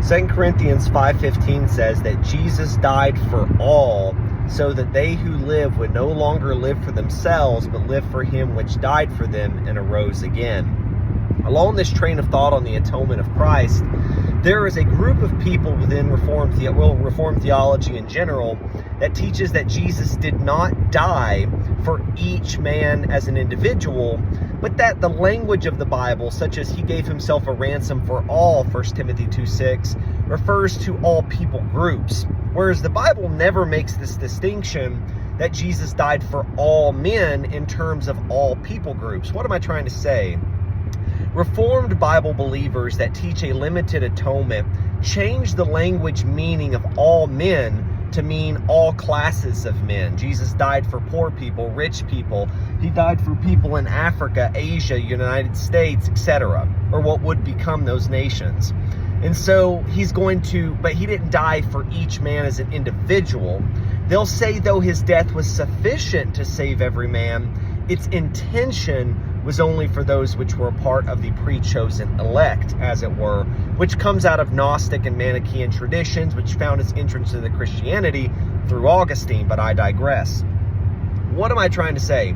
2 Corinthians 5:15 says that Jesus died for all, so that they who live would no longer live for themselves, but live for him which died for them and arose again. Along this train of thought on the atonement of Christ, there is a group of people within Reformed theology in general that teaches that Jesus did not die for each man as an individual, but that the language of the Bible, such as he gave himself a ransom for all, 1 Timothy 2:6, refers to all people groups. Whereas the Bible never makes this distinction that Jesus died for all men in terms of all people groups. What am I trying to say? Reformed Bible believers that teach a limited atonement change the language meaning of all men to mean all classes of men. Jesus died for poor people, rich people. He died for people in Africa, Asia, United States, etc., or what would become those nations. And so but he didn't die for each man as an individual. They'll say, though his death was sufficient to save every man, its intention was only for those which were a part of the pre-chosen elect, as it were, which comes out of Gnostic and Manichaean traditions, which found its entrance into Christianity through Augustine, but I digress. What am I trying to say?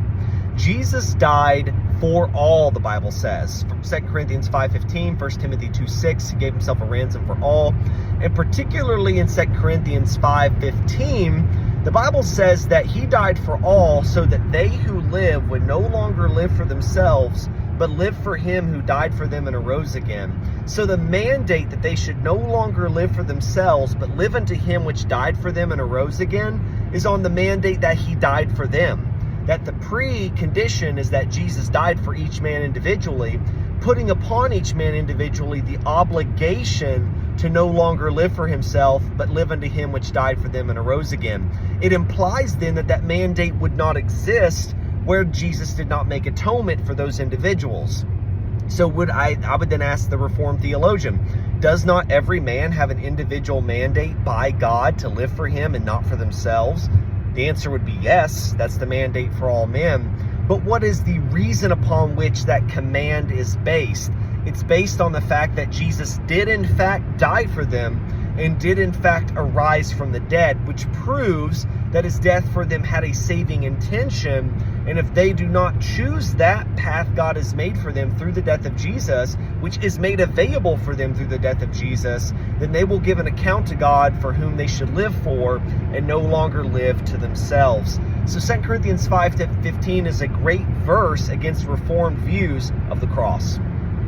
Jesus died for all, the Bible says. From 2 Corinthians 5:15, 1 Timothy 2:6, he gave himself a ransom for all. And particularly in 2 Corinthians 5:15, the Bible says that he died for all, so that they who live would no longer live for themselves, but live for him who died for them and arose again. So the mandate that they should no longer live for themselves, but live unto him which died for them and arose again, is on the mandate that he died for them. That the precondition is that Jesus died for each man individually, putting upon each man individually the obligation to no longer live for himself, but live unto him which died for them and arose again. It implies then that that mandate would not exist where Jesus did not make atonement for those individuals. So I would then ask the Reformed theologian, does not every man have an individual mandate by God to live for him and not for themselves? The answer would be yes, that's the mandate for all men. But what is the reason upon which that command is based? It's based on the fact that Jesus did in fact die for them and did in fact arise from the dead, which proves that his death for them had a saving intention. And if they do not choose that path God has made for them through the death of Jesus, which is made available for them through the death of Jesus, then they will give an account to God for whom they should live for and no longer live to themselves. So 2 Corinthians 5:15 is a great verse against Reformed views of the cross.